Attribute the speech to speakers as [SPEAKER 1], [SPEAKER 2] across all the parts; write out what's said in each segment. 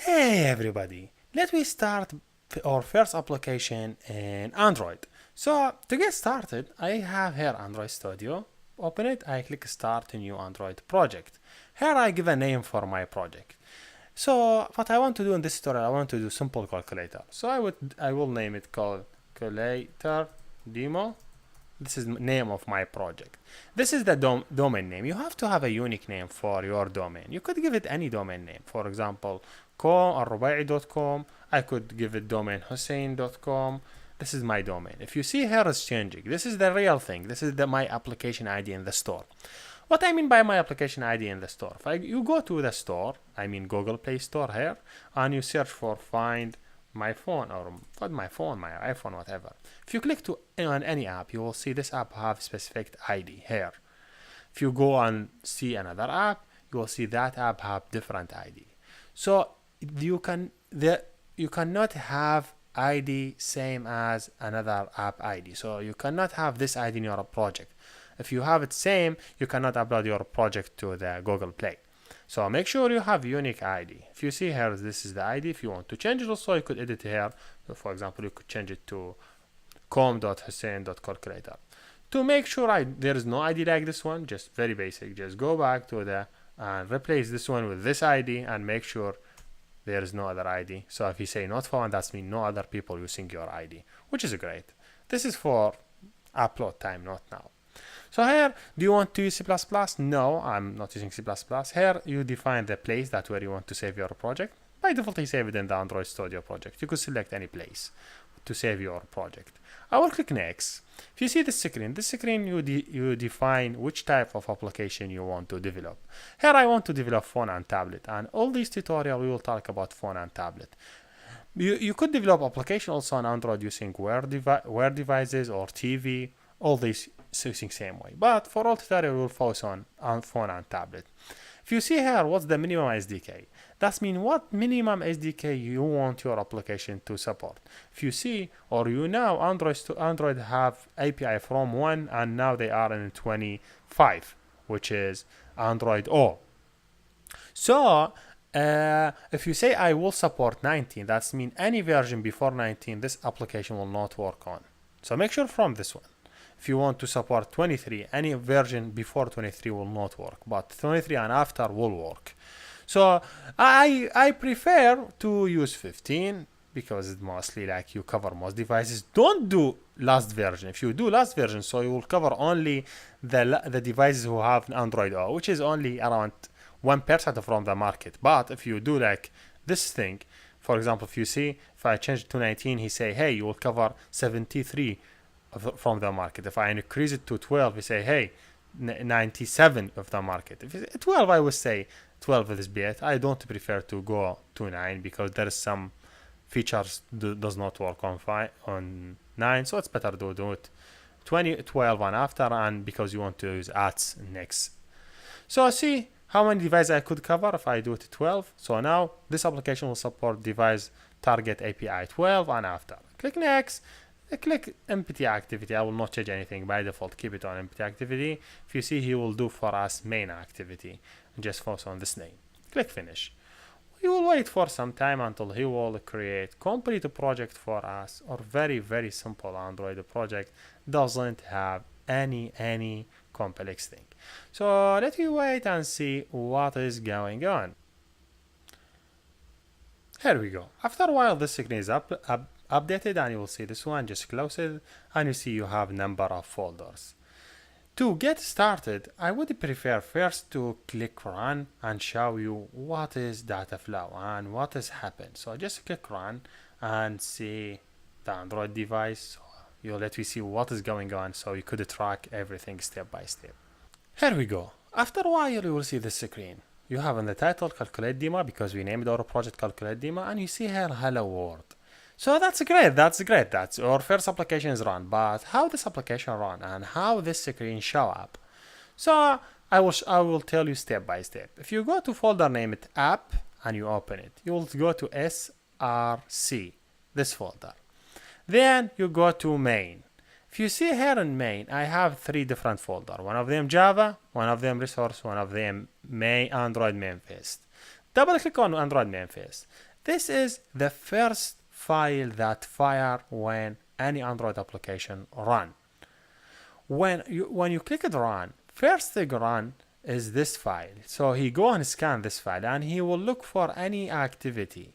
[SPEAKER 1] Hey everybody, let me start our first application in Android. So to get started, I have here Android Studio. Open it, I click start a new Android project. Here I give a name for my project. So what I want to do in this tutorial, I want to do simple calculator. So I will name it calculator demo. This is the name of my project. This is the domain name. You have to have a unique name for your domain. You could give it any domain name. For example, com or rubai.com. I could give it domain hussein.com. This is my domain. If you see here it's changing. This is the real thing. This is my application ID in the store. What I mean by my application ID in the store, you go to the store, I mean Google Play Store here, and you search for find my phone or my iPhone, whatever. If you click on any app, you will see this app have specific ID here. If you go and see another app, you will see that app have different ID. So you cannot have ID same as another app ID. So you cannot have this ID in your project. If you have it same, you cannot upload your project to the Google Play. So make sure you have unique ID. If you see here, this is the ID. If you want to change it also, you could edit here. For example, you could change it to com.hussein.calculator. To make sure there is no ID like this one, just very basic, just go back to and replace this one with this ID and make sure there is no other ID. So if you say not found, that means no other people using your ID, which is great. This is for upload time, not now. So here, do you want to use C++? No, I'm not using C++. Here, you define the place that where you want to save your project. By default, I save it in the Android Studio project. You could select any place to save your project. I will click next. If you see this screen you define which type of application you want to develop. Here, I want to develop phone and tablet. And all these tutorials, we will talk about phone and tablet. You could develop application also on Android using Wear devices or TV. All these using same way, but for all tutorial we will focus on phone and tablet. If you see here, what's the minimum SDK? That means what minimum SDK you want your application to support. If you see or you know, Android have API from 1 and now they are in 25, which is Android O. So if you say I will support 19, that means any version before 19 this application will not work on. So make sure from this one. If you want to support 23, any version before 23 will not work, but 23 and after will work. So I prefer to use 15 because it's mostly like you cover most devices. Don't do last version. If you do last version, so you will cover only the devices who have Android O, which is only around 1% from the market. But if you do like this thing, for example, if you see, if I change it to 19, he say, hey, you will cover 73 from the market. If I increase it to 12, we say, hey, 97 of the market. If it's 12, I would say 12 is best. I don't prefer to go to 9 because there is some features does not work on 9, so it's better to do it 20, 12 and after, and because you want to use ads next. So see how many devices I could cover if I do it 12. So now this application will support device target API 12 and after. Click next. Click empty activity. I will not change anything by default. Keep it on empty activity. If you see, he will do for us main activity. Just focus on this name. Click finish. We will wait for some time until he will create complete project for us, or very simple Android project. Doesn't have any complex thing. So let me wait and see what is going on. Here we go. After a while, this screen is updated and you will see this one. Just close it and you see you have number of folders. To get started, I would prefer first to click run and show you what is data flow and what has happened. So just click run and see the Android device. You let me see what is going on so you could track everything step by step. Here we go. After a while you will see this screen. You have in the title calculate demo because we named our project calculate demo, and you see here hello world. So that's great. That's our first application is run, but how this application run and how this screen show up. So I will tell you step by step. If you go to folder named app and you open it, you will go to src, this folder. Then you go to main. If you see here in main, I have 3 different folders. One of them Java, one of them resource, one of them Android main first. Double click on Android main first. This is the first file that fire when any Android application run. When you click it run, first thing run is this file. So he go and scan this file and he will look for any activity.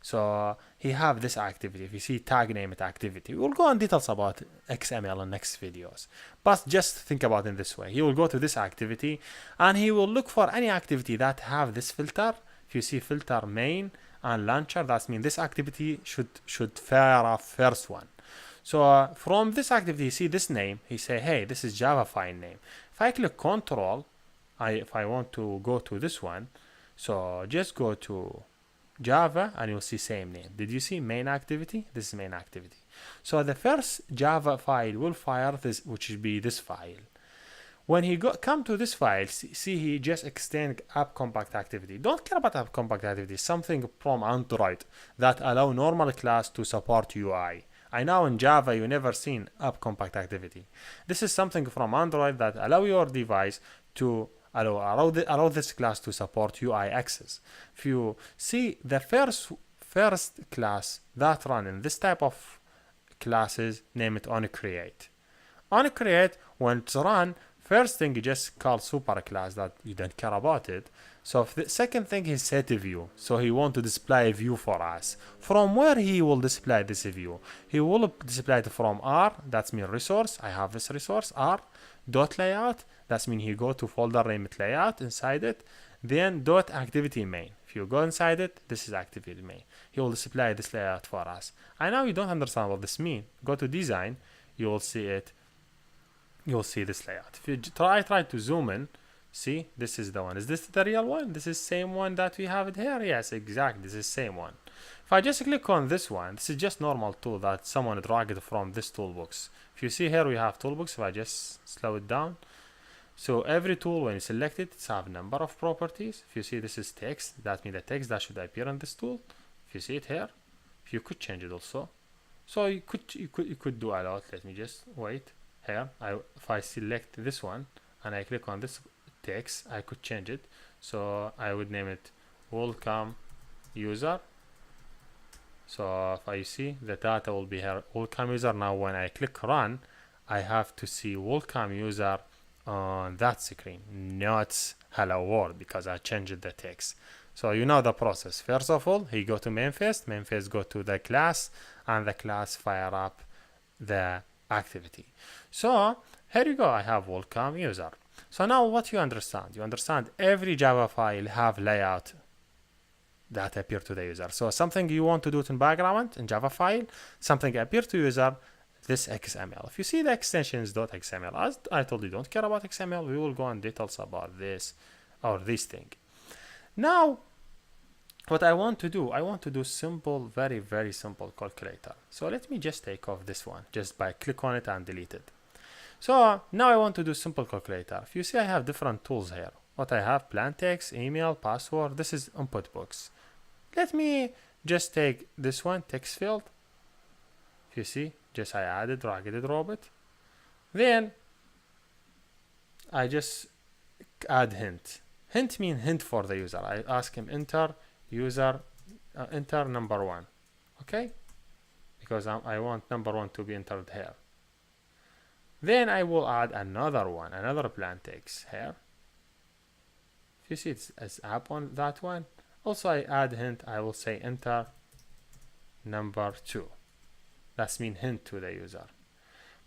[SPEAKER 1] So he have this activity. If you see tag name it activity, we'll go in details about XML in next videos. But just think about it in this way. He will go to this activity and he will look for any activity that have this filter. If you see filter main and launcher, that means this activity should fire off first one. So from this activity, you see this name. He say, hey, this is Java file name. If I click Control, if I want to go to this one, so just go to Java and you'll see same name. Did you see main activity? This is main activity. So the first Java file will fire this, which will be this file. When he come to this file, see he just extend app compact activity. Don't care about app compact activity. Something from Android that allow normal class to support UI. I know in Java you never seen app compact activity. This is something from Android that allow your device to allow this class to support UI access. If you see the first class that run in this type of classes, name it onCreate. onCreate, when it's run, first thing you just call super class that you don't care about it. So the second thing is set view. So he want to display a view for us. From where he will display this view? He will display it from R, that's mean resource. I have this resource, R, dot layout. That's mean he go to folder name layout inside it. Then dot activity main. If you go inside it, this is activity main. He will display this layout for us. I know you don't understand what this means. Go to design, you will see it. You'll see this layout. If you try to zoom in, see, this is the one. Is this the real one? This is same one that we have it here? Yes, exactly. This is same one. If I just click on this one, this is just normal tool that someone dragged from this toolbox. If you see here, we have toolbox. If I just slow it down. So every tool, when you select it, it's have a number of properties. If you see this is text, that means the text that should appear on this tool. If you see it here, you could change it also. So you could do a lot. Let me just wait. Here, if I select this one and I click on this text, I could change it. So I would name it welcome user. So if I see the data will be here, welcome user. Now when I click run, I have to see welcome user on that screen, not hello world, because I changed the text. So you know the process. First of all, he go to main first go to the class, and the class fire up the activity. So here you go, I have welcome user. So now what you understand? You understand every Java file have layout that appear to the user. So something you want to do it in background in Java file, something appear to user, this XML. If you see the extensions .xml, as I told you, don't care about XML. We will go in details about this or this thing. Now, what I want to do simple, very, very simple calculator. So let me just take off this one, just by click on it and delete it. So now I want to do simple calculator. If you see, I have different tools here. What I have, plain text, email, password. This is input box. Let me just take this one, text field. If you see, just I added, drag it, drop it. Then I just add hint. Hint mean hint for the user. I ask him enter user, enter number 1. Okay? Because I want number 1 to be entered here. Then I will add another one, another plain text here. If you see it's app on that one. Also I add hint, I will say enter number 2. That's mean hint to the user.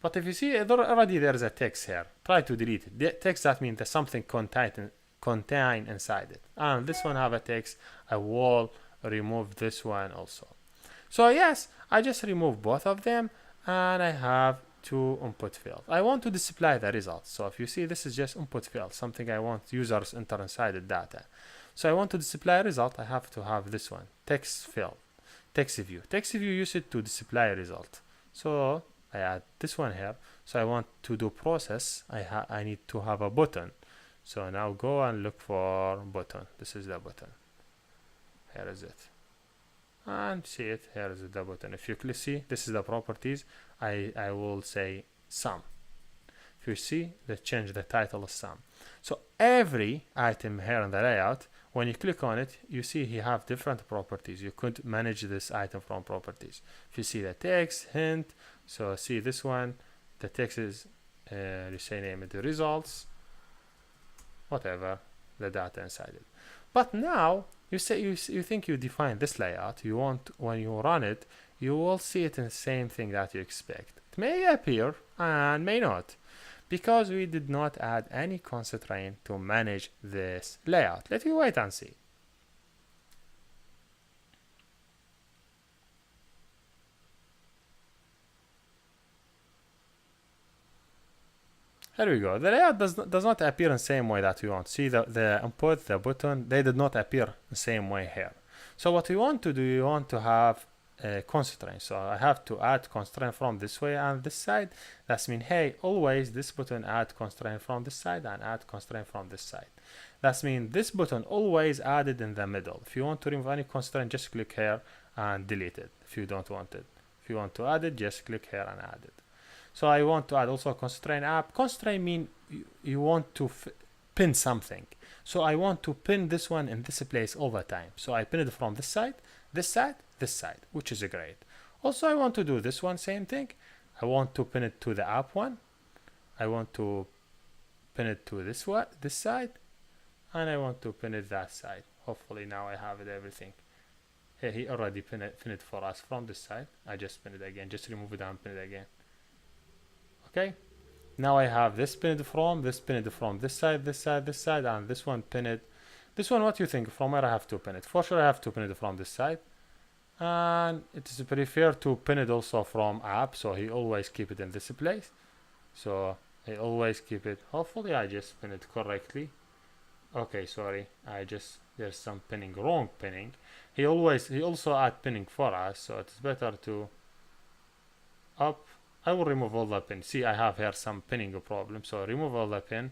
[SPEAKER 1] But if you see already there's a text here, try to delete it. The text, that means there's something contain inside it. And this one have a text, I will remove this one also. So yes, I just remove both of them and I have 2 input fields. I want to display the results. So if you see, this is just input field, something I want users enter inside the data. So I want to display a result, I have to have this one, text field, text view. Text view use it to display a result. So I add this one here. So I want to do process, I need to have a button. So now go and look for button. This is the button. Here is it. And see it, here is the button. If you click, see, this is the properties. I will say sum. If you see, they change the title of sum. So every item here in the layout when you click on it, you see he have different properties. You could manage this item from properties. If you see the text, hint, so see this one, the text is, you say name it the results, whatever, the data inside it. But now, you say you think you define this layout, you want, when you run it, you will see it in the same thing that you expect. It may appear and may not, because we did not add any constraint to manage this layout. Let me wait and see. Here we go. The layout does not appear in the same way that we want. See the input, the button, they did not appear the same way here. So what we want to do, we want to have a constraint. So I have to add constraint from this way and this side. That's mean, hey, always this button add constraint from this side and add constraint from this side. That's mean this button always added in the middle. If you want to remove any constraint, just click here and delete it if you don't want it. If you want to add it, just click here and add it. So I want to add also a constraint app. Constraint mean you want to pin something. So I want to pin this one in this place all the time. So I pin it from this side, this side, this side, which is great. Also, I want to do this one, same thing. I want to pin it to the app one. I want to pin it to this one, this side, and I want to pin it that side. Hopefully now I have it everything. Hey, he already pin it for us from this side. I just pin it again. Just remove it and pin it again. Okay, now I have this pinned from, this pinned from this side, this side, this side, and this one pinned. This one, what do you think? From where I have to pin it? For sure I have to pin it from this side. And it is prefer to pin it also from app, so he always keep it in this place. So I always keep it. Hopefully I just pin it correctly. Okay, sorry, there's some pinning, wrong pinning. He also add pinning for us, so it's better to up. I will remove all the pin. See, I have here some pinning problem. So remove all the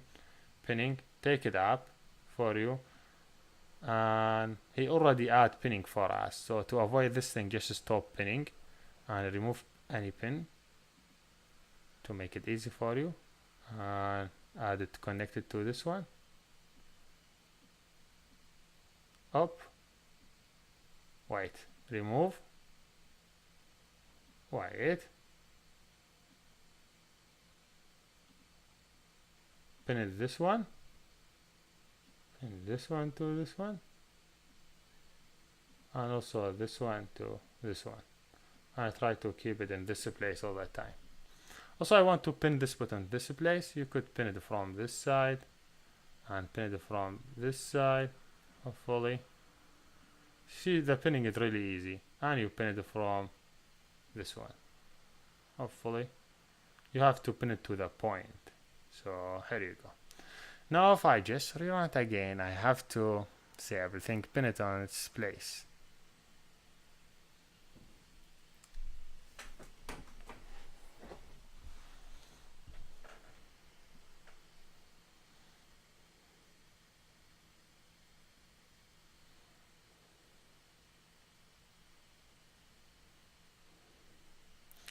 [SPEAKER 1] pinning, take it up for you. And he already add pinning for us. So to avoid this thing, just stop pinning and remove any pin to make it easy for you. And add it connected to this one. Up. Wait. Remove. Wait. Pin it this one, pin this one to this one, and also this one to this one. I try to keep it in this place all the time. Also, I want to pin this button this place. You could pin it from this side and pin it from this side, hopefully. See, the pinning is really easy, and you pin it from this one, hopefully. You have to pin it to the point. So here you go. Now if I just rerun it again, I have to see everything, pin it on its place.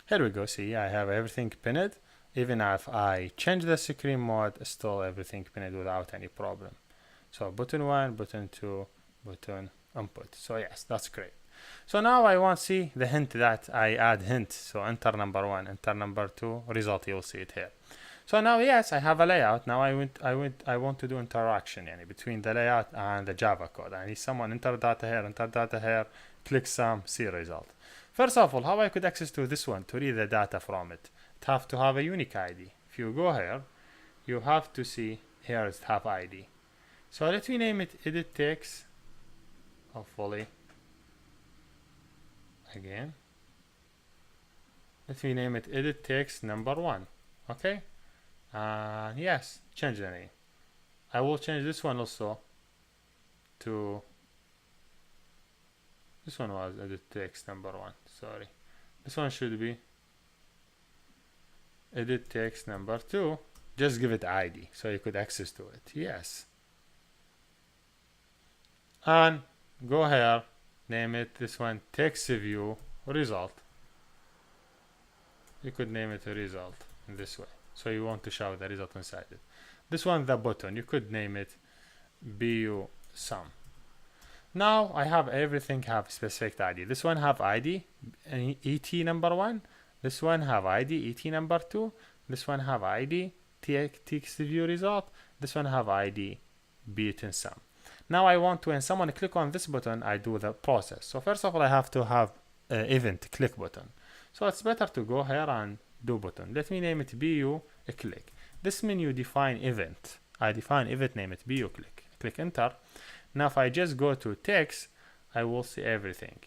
[SPEAKER 1] Here we go, see, I have everything pinned. Even if I change the screen mode, still everything pinned without any problem. So button 1, button 2, button input. So yes, that's great. So now I want to see the hint that I add hint. So enter number 1, enter number 2, result, you'll see it here. So now yes, I have a layout. Now I want to do interaction between the layout and the Java code. I need someone enter data here, click some, see result. First of all, how I could access to this one to read the data from it? It have to have a unique ID. If you go here, you have to see here it have ID. So let me name it edit text. Hopefully, again, let me name it edit text number 1. Okay, yes, change the name. I will change this one also to. This one was edit text number 1. Sorry, this one should be edit text number 2. Just give it ID so you could access to it. Yes. And go here, name it this one text view result. You could name it a result in this way. So you want to show the result inside it. This one, the button, you could name it BU sum. Now I have everything have specific ID. This one have ID ET number 1. This one have ID ET number 2. This one have ID text view result. This one have ID button sum. Now I want to, when someone click on this button, I do the process. So first of all, I have to have event click button. So it's better to go here and do button. Let me name it BU click. This menu define event. I define event, name it BU click. Click enter. Now if I just go to text, I will see everything.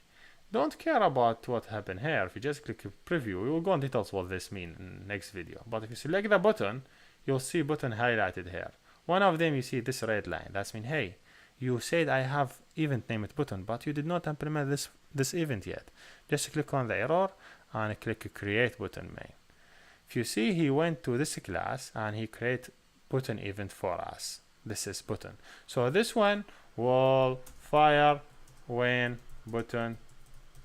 [SPEAKER 1] Don't care about what happened here. If you just click preview, we will go on details what this means in next video. But if you select the button, you'll see button highlighted here. One of them, you see this red line. That's mean, hey, you said I have event name it button, but you did not implement this event yet. Just click on the error and click create button main. If you see, he went to this class and he create button event for us. This is button. So this one will fire when button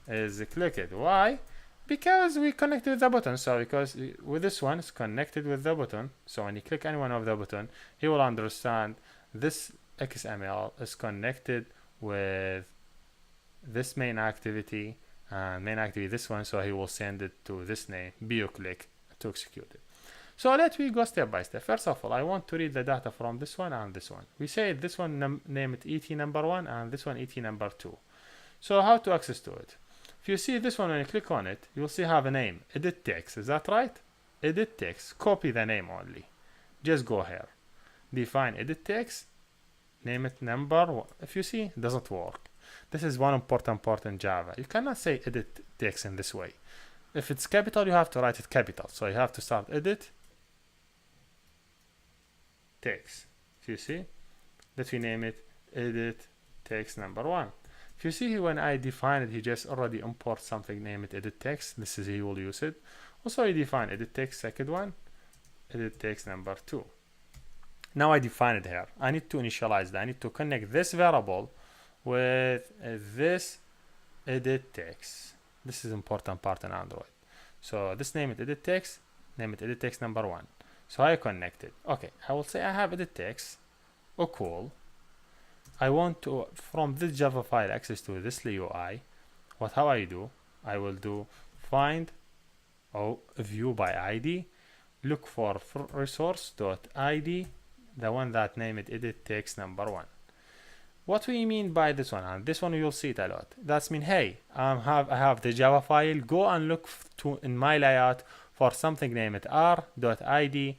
[SPEAKER 1] is clicked. Why? Because we connected with the button. So because with this one it's connected with the button, so when you click any one of the button, he will understand this XML is connected with this main activity and main activity this one, so he will send it to this name BU click to execute it. So let me go step by step. First of all, I want to read the data from this one and this one. We say this one name it ET number 1 and this one ET number 2. So how to access to it? If you see this one, when you click on it, you'll see have a name, edit text. Is that right? Edit text. Copy the name only. Just go here. Define edit text. Name it number 1. If you see, it doesn't work. This is one important part in Java. You cannot say edit text in this way. If it's capital, you have to write it capital. So you have to start edit text. If you see, let me name it edit text number 1. If you see when I define it, he just already import something, name it edit text. This is he will use it. Also, he define edit text second one, edit text number 2. Now I define it here. I need to initialize that. I need to connect this variable with this edit text. This is important part in Android. So this name it edit text, name it edit text number 1. So I connect it. Okay, I will say I have edit text equal. I want to, from this Java file, access to this UI. How I do? I will do find view by ID, look for resource.id, the one that name it edit text number 1. What we mean by this one, and this one you'll see it a lot. That's mean, hey, I have the Java file. Go and look in my layout for something named r.id.et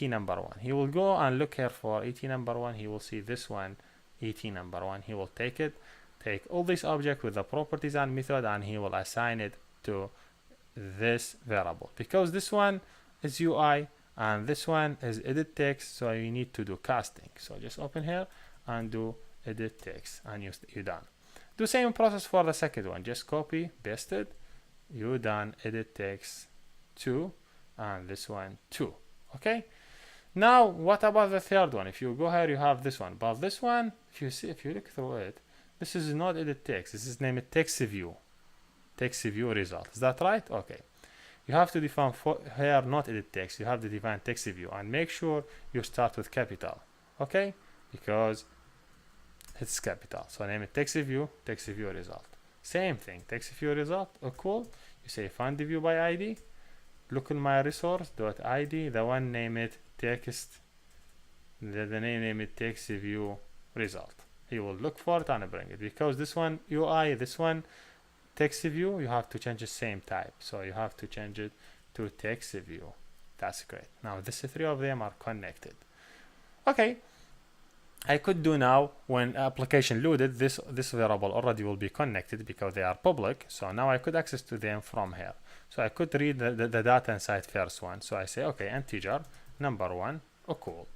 [SPEAKER 1] number 1. He will go and look here for et number 1. He will see this one, et number 1. He will take it, take all this object with the properties and method, and he will assign it to this variable. Because this one is UI and this one is edit text, so you need to do casting. So just open here and do edit text, and you're done. Do same process for the second one. Just copy, paste it. You done edit text 2 and this one 2. Okay. Now what about the third one? If you go here, you have this one. But this one, if you look through it, this is not edit text. This is named text view. Text view result. Is that right? Okay. You have to define here not edit text. You have to define text view and make sure you start with capital. Okay? Because it's capital. So name it text view result. Same thing. Text view result equal. You say find the view by ID. Look in my resource.id. The one name it text. The name it text view result. He will look for it and bring it. Because this one UI, this one text view, you have to change the same type. So you have to change it to text view. That's great. Now these three of them are connected. Okay. I could do now when application loaded, this variable already will be connected because they are public. So now I could access to them from here. So I could read the data inside first one. So I say, okay, integer number 1 equal.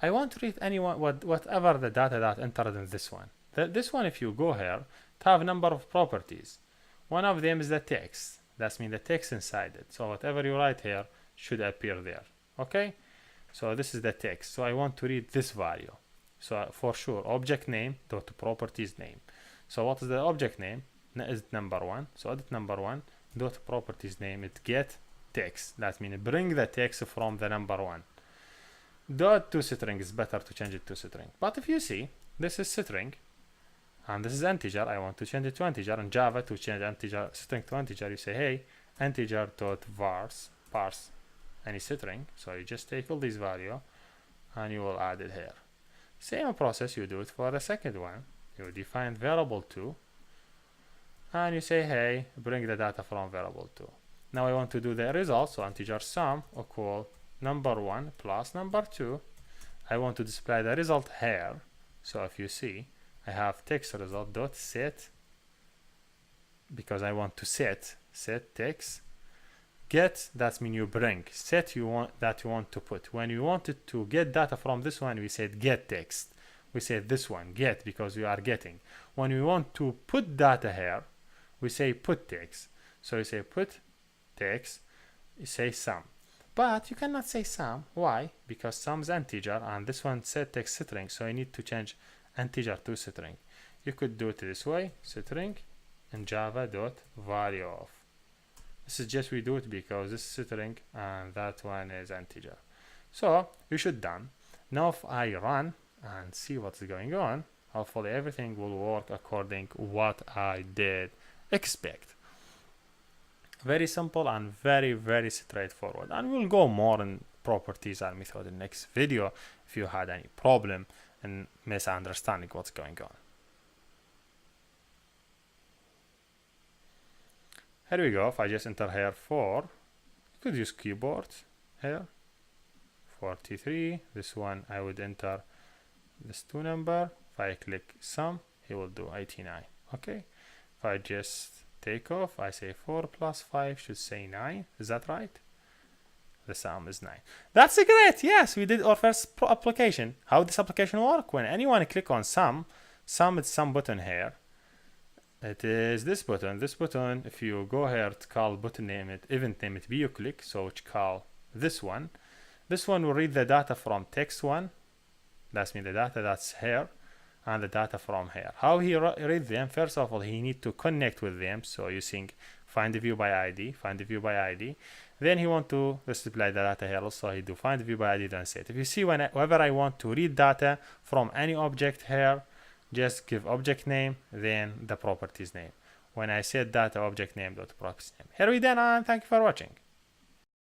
[SPEAKER 1] I want to read anyone whatever the data that entered in this one. This one, if you go here, it have a number of properties. One of them is the text. That means the text inside it. So whatever you write here should appear there. Okay. So this is the text. So I want to read this value. So for sure, object name dot properties name. So what is the object name? Is number 1. So edit number 1 dot properties name. It get text. That means bring the text from the number 1. Dot to string is better to change it to string. But if you see, this is string. and this is integer. I want to change it to integer. In Java, to change integer string to integer, you say, hey, integer dot parse any string. So you just take all these value and you will add it here. Same process you do it for the second one. You define variable 2 and you say, hey, bring the data from variable 2. Now I want to do the result, so integer sum equal number 1 plus number 2. I want to display the result here. So if you see, I have text result dot set, because I want to set text. Get, that's mean you bring. Set, you want to put. When you wanted to get data from this one, we said get text. We said this one get, because we are getting. When we want to put data here, we say put text. So you say put text, you say sum. But you cannot say sum. Why? Because sum is integer and this one set text string, so I need to change integer to string. You could do it this way, string in Java dot value of. This is just we do it because this is string and that one is integer. So you should done. Now if I run and see what's going on, hopefully everything will work according to what I did expect. Very simple and very, very straightforward. And we'll go more in properties and method in the next video if you had any problem in misunderstanding what's going on. Here we go. If I just enter here 4, you could use keyboard here. 43. This one I would enter this 2 number. If I click sum, he will do 89. Okay. If I just take off, I say 4 plus 5 should say 9. Is that right? The sum is 9. That's great. Yes, we did our first application. How this application work? When anyone click on sum is some button here. It is this button. This button, if you go here to call button name it, event name it view click, so which call this one. This one will read the data from text one. That's mean the data that's here and the data from here. How he read them? First of all, he need to connect with them. So using find the view by ID, find the view by ID. Then he want to display the data here. Also, he do find the view by ID then set. If you see whenever I want to read data from any object here, just give object name, then the properties name. When I set data object name dot properties name. Here we done, and thank you for watching.